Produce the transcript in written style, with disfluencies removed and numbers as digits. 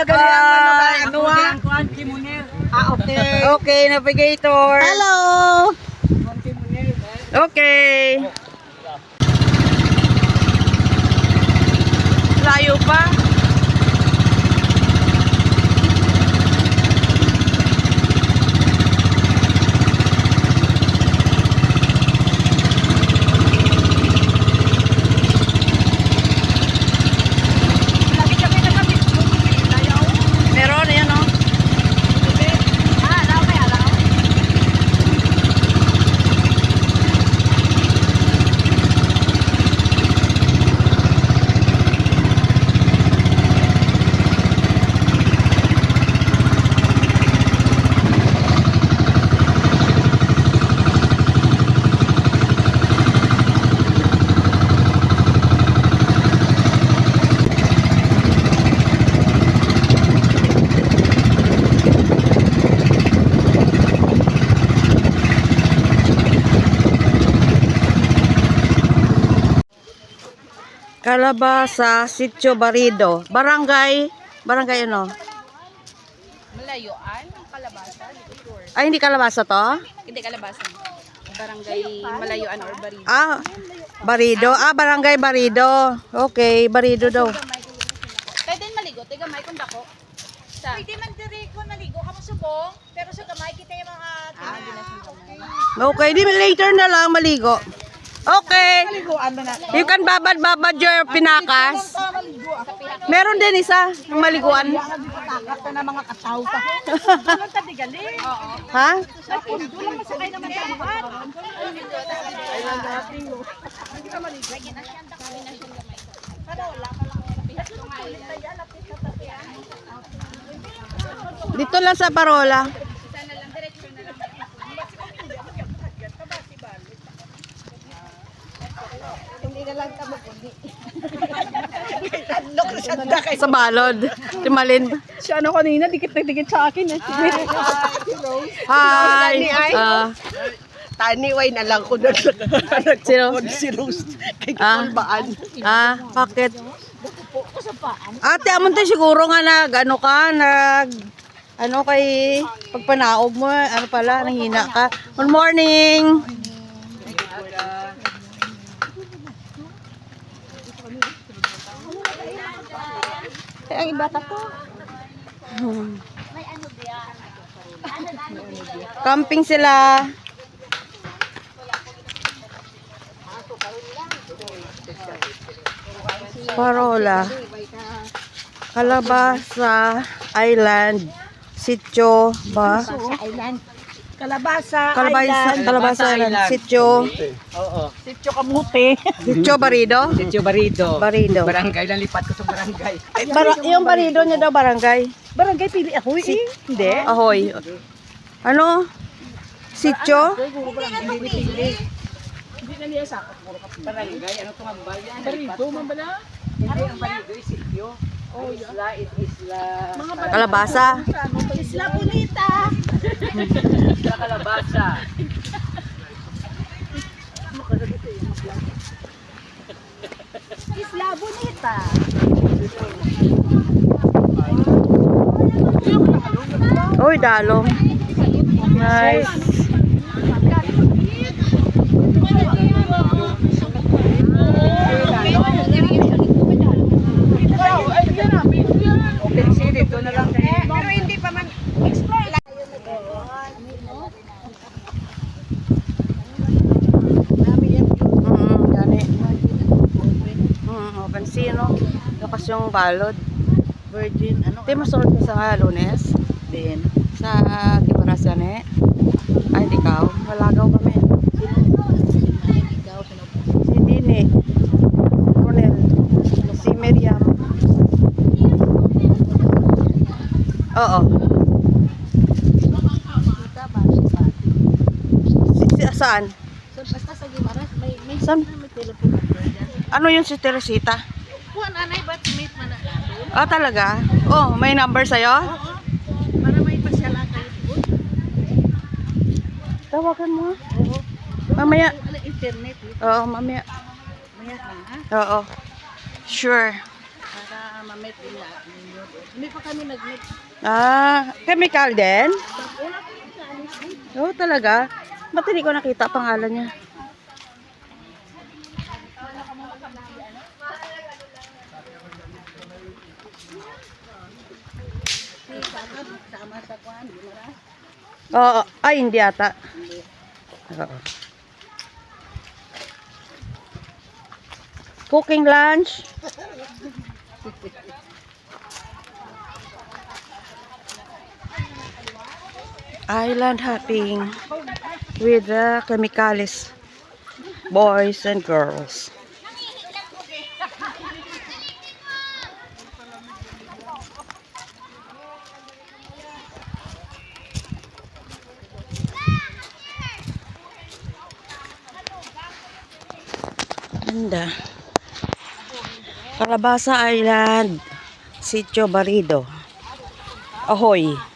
nagali ang okay. Okay, navigator. Hello. Okay. Layo pa. Meron yan, oh. Calabasa, Sitio Barido. Barangay ano? Malayuan, Kalabasa, hindi ko sure. Ay, hindi Calabasa to? Hindi Kalabasa. Barangay Malayuan or Barido. Ah, Barido. Ah, Barangay Barido. Okay, Barido daw. Pwede maligo, tiga may kung dako. Sa Pwede man diri ko maligo ka subong, pero sa gamay kita yung mga Okay, di later na lang maligo. Okay. maliguan na. You can babad your pinakas. Meron din isa ng maliguan. Takat na mga kataw pa. Ano ta digali? Oo. Ha? Sa pundo lang masakay naman sa buwan. Dito lang sa Parola. Hindi na lang tamo kundi. Sa balod. Timalin. Si ano kanina, dikit na dikit sa akin eh. Hi. Tani way na lang ko na Sino? si Rose kay Kulbaan. Bakit? Ate, amon tayo siguro nga ano kay pagpanaog mo, ano pala, nanghina ka. Good morning. ang ibata ko. Camping sila. Parola. Calabasa Island. Sitio ba? Kalabasa. Calabasa Island. Sitio. Oo. Sitio Kamuti. Sitio Barido? Sitio Barido. Barido. Barangay lang lipat ko sa barangay. Yung Barido niya daw barangay. Barangay pili ako eh. Hindi. Ahoy. Ano? Sitio? Barangay, ano ito nga bayan? Barido man ba na? Hindi, ang Barido is sitio. Isla, isla. Calabasa. Isla Bonita. Isla Calabasa. Isla Bonita. Uy, dalong. Nice. Open city, doon na lang. Pero hindi pa man explore lang. Gani. Open sea, no? Lakas yung balod. Virgin, ano? Di masunod ka sa Lunes? Din. Sa Kibarasyan eh? Ay, di ka. Malagaw kami. Si Dini. Ronel. Si Miriam. Oo. Saan? Basta sa Gimaras, may Saan? telepono dyan. Ano yun si Teresita? Kuhan, anay, ba't meet man na doon? Ah, talaga? Oh, may number sa'yo? Oo. Para may pasyalan kayo doon. Tawagan mo. Oo. Mamaya. Wala internet eh. Oo, mamaya. Maya lang ha. Oo. Sure. Para ma-meet din natin. Hindi pa kami nag-meet. Chemical din? Oo, talaga? Ba't hindi ko nakita pangalan niya? Sama sa kuan, di ba? Oo, ay hindi ata. Oo. Cooking lunch. Island hopping with the chemicals, boys and girls. Ganda. Calabasa Island, Sitio Barido. Ahoy.